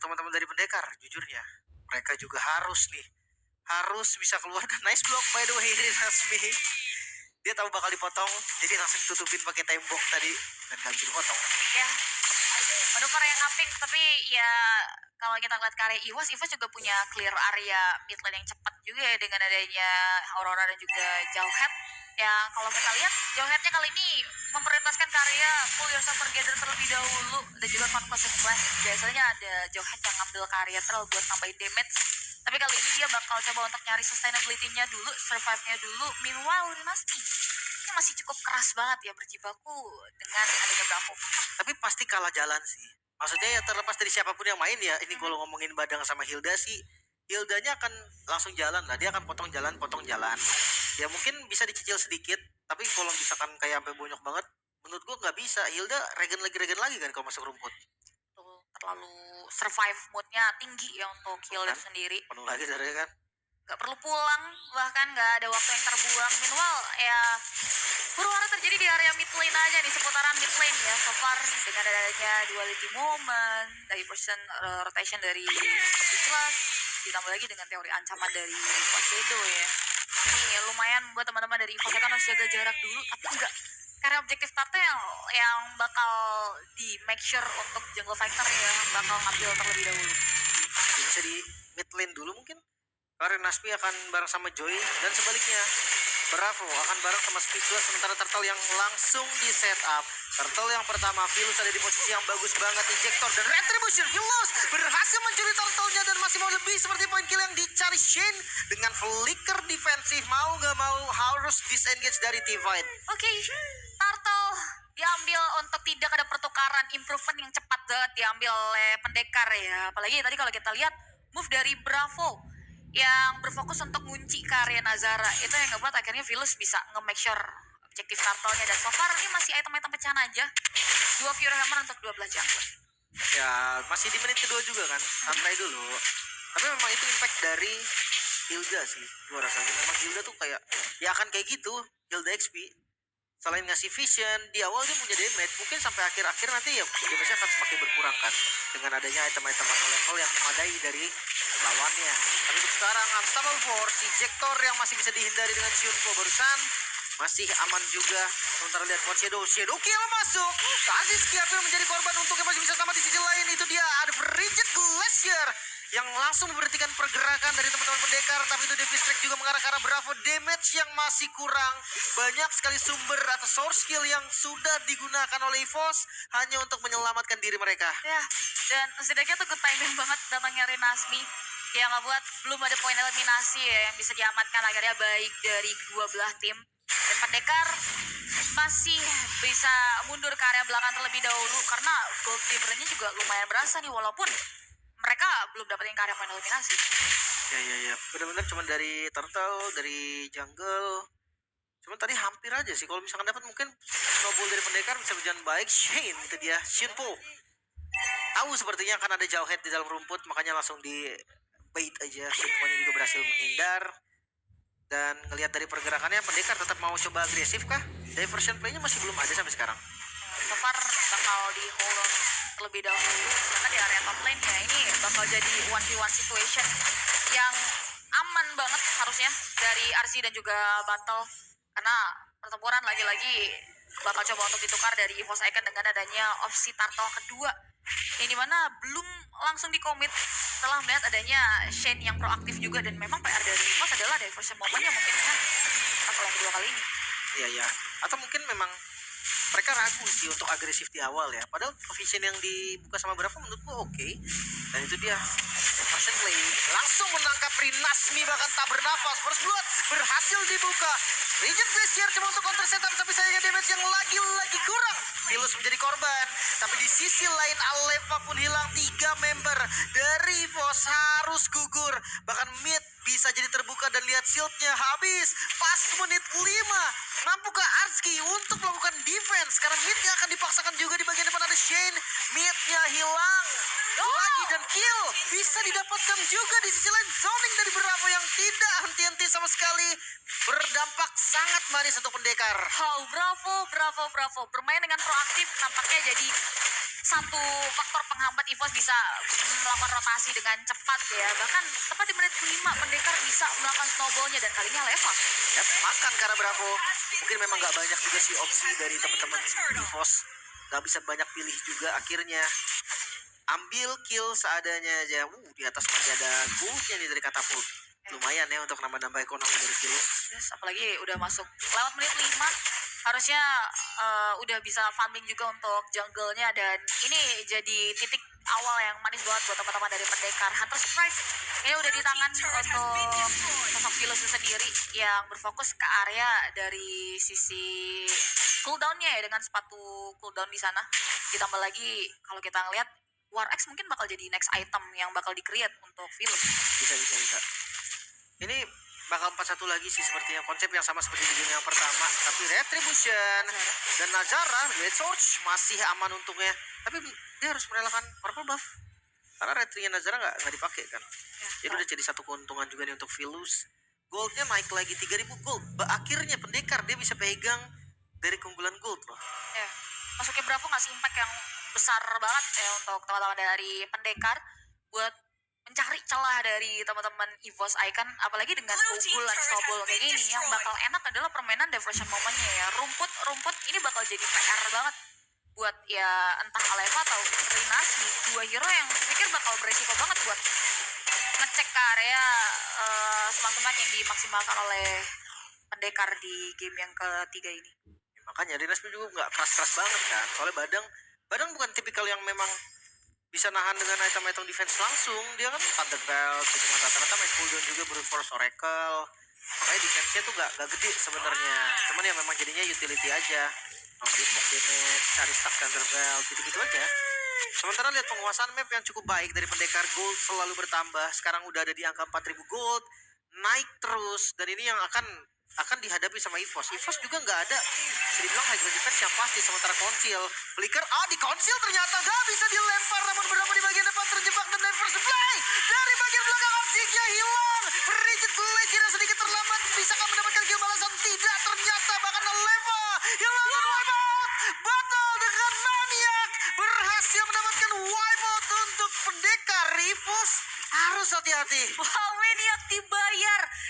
teman-teman dari pendekar, jujurnya mereka juga harus bisa keluar. Dan nice block by the way dari Nasmi. Dia tahu bakal dipotong, jadi langsung ditutupin pakai tembok tadi dan gak bisa dipotong. Ya, manuver yang ngaping, tapi ya kalau kita lihat karya Iwas juga punya clear area mid lane yang cepat juga ya dengan adanya Aurora dan juga Jauhead. Ya kalau kita lihat Jauheadnya kali ini memprioritaskan karya pull yourself together terlebih dahulu dan juga conclusive blast. Biasanya ada Jauhead yang ngambil karya trail buat tambahin damage. Tapi kali ini dia bakal coba untuk nyari sustainability-nya dulu, survive-nya dulu. Meanwhile, Dynasty ini masih cukup keras banget ya berjibaku dengan adanya Bravo. Tapi pasti kalah jalan sih. Maksudnya ya terlepas dari siapapun yang main ya. Ini kalau ngomongin Badang sama Hilda sih, Hildanya akan langsung jalan lah. Dia akan potong jalan. Ya mungkin bisa dicicil sedikit. Tapi kalau misalkan kayak sampai bonyok banget, menurut gua nggak bisa. Hilda regen lagi kan kalau masuk rumput. Tuh, terlalu survive moodnya tinggi ya untuk Hilda itu sendiri. Penuh lagi darahnya kan. Gak perlu pulang, bahkan gak ada waktu yang terbuang. Meanwhile, ya huru-hara terjadi di area mid lane aja nih, seputaran mid lane ya. So far, dengan adanya duality moment, dari person rotation dari Speechless, ditambah lagi dengan teori ancaman dari Poseido ya. Ini lumayan buat teman-teman dari Evo kan harus jaga jarak dulu, tapi enggak. Karena objektif startnya yang bakal di make sure untuk jungle fighter ya bakal ngambil terlebih dahulu. Bisa di mid lane dulu mungkin. Karena Nasmi akan bareng sama Joy dan sebaliknya Bravo akan bareng sama Speechless, sementara Turtle yang langsung di setup. Turtle yang pertama, Philus ada di posisi yang bagus banget, Injector dan Retribution. Philus berhasil mencuri Turtle-nya dan masih mau lebih, seperti point kill yang dicari Shane dengan flicker defensif. Mau gak mau harus disengage dari T-Fight. Oke, Turtle diambil untuk tidak ada pertukaran, improvement yang cepat banget diambil oleh pendekar ya. Apalagi tadi kalau kita lihat move dari Bravo yang berfokus untuk ngunci karya Nazara, itu yang ngebuat akhirnya Philus bisa nge-make sure objektif Turtle-nya. Dan so far ini masih item-item pecahan aja, 2 Fury Hammer untuk 12 jungler. Ya masih di menit kedua juga kan, santai dulu. Tapi memang itu impact dari Hilda sih, gua rasa. Memang Hilda tuh kayak, ya akan kayak gitu, Hilda XP. Selain ngasih vision, di awal dia punya damage, mungkin sampai akhir-akhir nanti ya damage-nya akan semakin berkurang kan, dengan adanya item-item atau level yang memadai dari lawannya. Tapi untuk sekarang Unstoppable Force, Injector yang masih bisa dihindari dengan Shunpo barusan masih aman juga. Sementara lihat buat Shadow Kill masuk, Aziz Kiafir menjadi korban untuk yang masih bisa selamat. Di sisi lain itu dia ada Frigid Glacier yang langsung memberhentikan pergerakan dari teman-teman pendekar. Tapi itu Device Track juga mengarah ke arah Bravo. Damage yang masih kurang. Banyak sekali sumber atau source skill yang sudah digunakan oleh EVOS hanya untuk menyelamatkan diri mereka. Ya, dan setidaknya tuh good timing banget datangnya Renasmi yang ngebuat belum ada poin eliminasi ya yang bisa diamankan akhirnya baik dari dua belah tim. Dan pendekar masih bisa mundur ke area belakang terlebih dahulu karena gold teamernya juga lumayan berasa nih, walaupun mereka belum dapetin karya poin eliminasi. Ya. Benar-benar cuma dari Turtle, dari jungle. Cuma tadi hampir aja sih. Kalau misalkan dapat mungkin snowball dari pendekar bisa berjalan baik. Shane itu dia, Shinpo. Tahu sepertinya akan ada Jauhead di dalam rumput, makanya langsung di bait aja. Shinpo-nya juga berhasil menghindar. Dan ngelihat dari pergerakannya pendekar tetap mau coba agresif kah? Diversion play-nya masih belum ada sampai sekarang. So far bakal di hold on terlebih dahulu karena di area top lane ya ini bakal jadi 1v1 situation yang aman banget harusnya dari RC dan juga Battle, karena pertempuran lagi-lagi bakal coba untuk ditukar dari EVOS Icon dengan adanya opsi Turtle kedua yang dimana belum langsung dikomit setelah melihat adanya Shane yang proaktif juga. Dan memang PR dari EVOS adalah diversion momennya mungkin dengan Turtle yang kedua kali ini. Iya. Atau mungkin memang mereka ragu sih untuk agresif di awal ya. Padahal vision yang dibuka sama Bravo menurutku oke. Dan itu dia version play langsung menangkap Rinasmi, bahkan tak bernafas. First blood berhasil dibuka. Rigid Glacier coba untuk counter setup, tapi sayangnya damage yang lagi-lagi kurang. Philus menjadi korban. Tapi di sisi lain Alepa pun hilang. 3 member dari EVOS harus gugur. Bahkan mid bisa jadi terbuka dan lihat shieldnya habis pas menit 5. Mampukah Arski untuk melakukan defense? Karena midnya akan dipaksakan juga di bagian depan ada Shane. Midnya hilang lagi dan kill bisa didapatkan juga di sisi lain. Zoning dari Bravo yang tidak henti-henti sama sekali, berdampak sangat manis untuk pendekar. Bravo bermain dengan proaktif, nampaknya jadi satu faktor penghambat EVOS bisa melakukan rotasi dengan cepat ya. Bahkan tepat di menit kelima pendekar bisa melakukan snowballnya dan kali ini Aleva. Yap, makan karena Bravo. Mungkin memang nggak banyak juga sih opsi dari teman-teman EVOS. Nggak bisa banyak pilih juga, akhirnya ambil kill seadanya aja. Di atas masih ada goldnya nih dari katapult. Lumayan ya untuk nambah-nambah ekonomi dari Philus. Yes, apalagi udah masuk lewat menit 5, harusnya udah bisa farming juga untuk jungle-nya, dan ini jadi titik awal yang manis banget buat teman-teman dari pendekar. Hunter Strike ini udah di tangan untuk sosok Philus sendiri yang berfokus ke area dari sisi cooldown-nya ya, dengan sepatu cooldown di sana. Ditambah lagi kalau kita ngeliat War X mungkin bakal jadi next item yang bakal di-create untuk Philus. Bisa. Ini bakal 4-1 lagi sih sepertinya, konsep yang sama seperti di game yang pertama, tapi Retribution dan Nazara Red Surge masih aman untungnya, tapi dia harus merelakan purple buff karena retrinya Nazara nggak dipakai kan. Jadi udah jadi satu keuntungan juga nih untuk Philus. Goldnya naik lagi 3000 gold. Akhirnya pendekar dia bisa pegang dari keunggulan gold loh. Ya, masuknya Bravo ngasih impact yang besar banget ya untuk teman-teman dari pendekar buat mencari celah dari teman-teman EVOS Icon, apalagi dengan keunggulan snowball kayak gini. Yang bakal enak adalah permainan diversion momennya ya. Rumput ini bakal jadi PR banget buat ya entah Aleva atau Rinasmi, dua hero yang pikir bakal beresiko banget buat ngecek ke area semak-semak yang dimaksimalkan oleh pendekar di game yang ketiga ini. Ya, makanya Rinasmi juga nggak keras-keras banget kan, soalnya Badang bukan tipikal yang memang bisa nahan dengan item-item defense langsung. Dia kan Thunderbelt gitu kan, rata-rata main cooldown juga, Brute Force Oracle, makanya defense-nya tuh gak gede sebenarnya. Cuman ya memang jadinya utility aja, dia shock damage, cari stack Thunderbelt gitu-gitu aja. Sementara lihat penguasaan map yang cukup baik dari pendekar, gold selalu bertambah. Sekarang udah ada di angka 4000 gold, naik terus, dan ini yang akan dihadapi sama EVOS. EVOS juga nggak ada bisa dibilang high ground defense yang pasti. Sementara Konsil Flicker di Konsil ternyata nggak bisa dilempar, namun berapa di bagian depan terjebak dan Diverse Play dari bagian belakang, opsinya hilang. Rigid Blade kira sedikit terlambat, bisakah mendapatkan kill balasan? Tidak, ternyata bahkan Aleva hilang dan wipe out. Battle dengan Maniac berhasil mendapatkan wipe out untuk pendekar. EVOS harus hati-hati. Wow, Maniac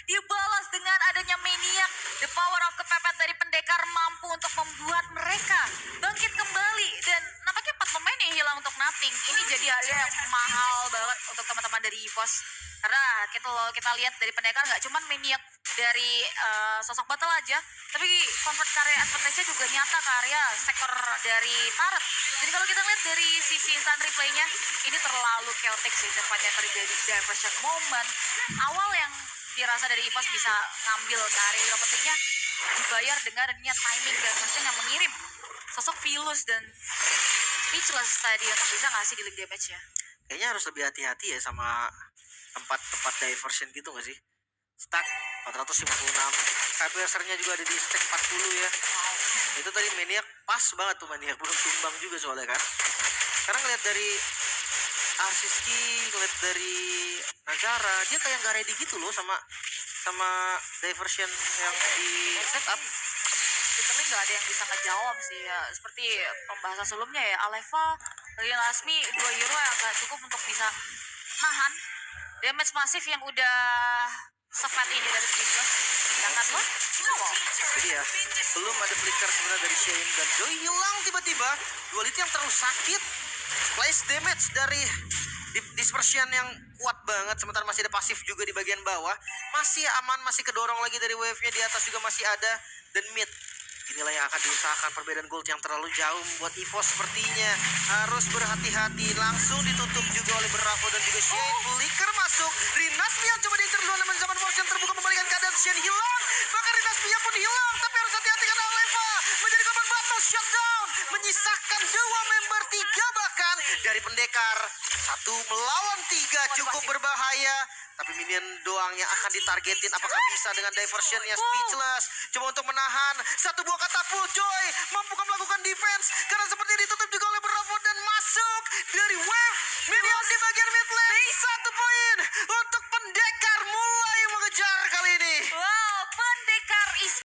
dibalas dengan adanya Maniac. The power of kepepet dari pendekar mampu untuk membuat mereka bangkit kembali, dan nampaknya 4 pemain yang hilang untuk nothing. Ini jadi hal yang mahal banget untuk teman-teman dari EVOS, karena kita lihat dari pendekar nggak cuman Maniac dari sosok battle aja, tapi convert karya advantage-nya juga nyata ke area sektor dari turret. Jadi kalau kita lihat dari sisi instant replaynya, ini terlalu chaotic sih tempatnya terjadi diversion moment. Awal yang dirasa dari EVOS bisa ngambil ke area hero pentingnya, dibayar dengan adanya timing dan motion yang mengirim sosok Philus dan Speechless tadi untuk bisa ngasih dealing damage-nya. Kayaknya harus lebih hati-hati ya sama tempat-tempat diversion gitu gak sih? Stack 456, KPSR-nya juga ada di stack 40 ya. Wow. Itu tadi Maniac pas banget tuh, Maniac belum tumbang juga soalnya kan. Karena ngeliat dari Arsiski, ngeliat dari Nazara, dia kayak nggak ready gitu loh sama diversion yang di setup. Literally nggak ada yang bisa ngejawab sih ya, seperti pembahasan sebelumnya ya. Aleva, Lasmi, dua hero yang gak cukup untuk bisa nahan damage masif yang udah sefat ini dari Speechless. Sedangkan lo, Jadi ya, belum ada flicker sebenarnya dari Shane, dan Joy hilang tiba-tiba. Duality yang terlalu sakit, splash damage dari dispersion yang kuat banget. Sementara masih ada pasif juga di bagian bawah, masih aman, masih kedorong lagi dari wave-nya. Di atas juga masih ada, dan mid inilah yang akan diusahakan. Perbedaan gold yang terlalu jauh buat EVOS sepertinya harus berhati-hati. Langsung ditutup juga oleh Bravo dan juga Shane. Flicker masuk, Rinasmi yang coba diinter dulu, namun zaman motion terbuka membalikan keadaan. Shane hilang, bahkan Rinasmi pun hilang, tapi harus hati-hati karena Aleva menjadi korban battle shutdown, menyisakan 2 member, 3 bahkan dari pendekar. 1 melawan 3 cukup berbahaya, tapi minion doang yang akan ditargetin. Apakah bisa dengan diversionnya Speechless? Coba untuk menahan 1 buah katapult, Joy mampu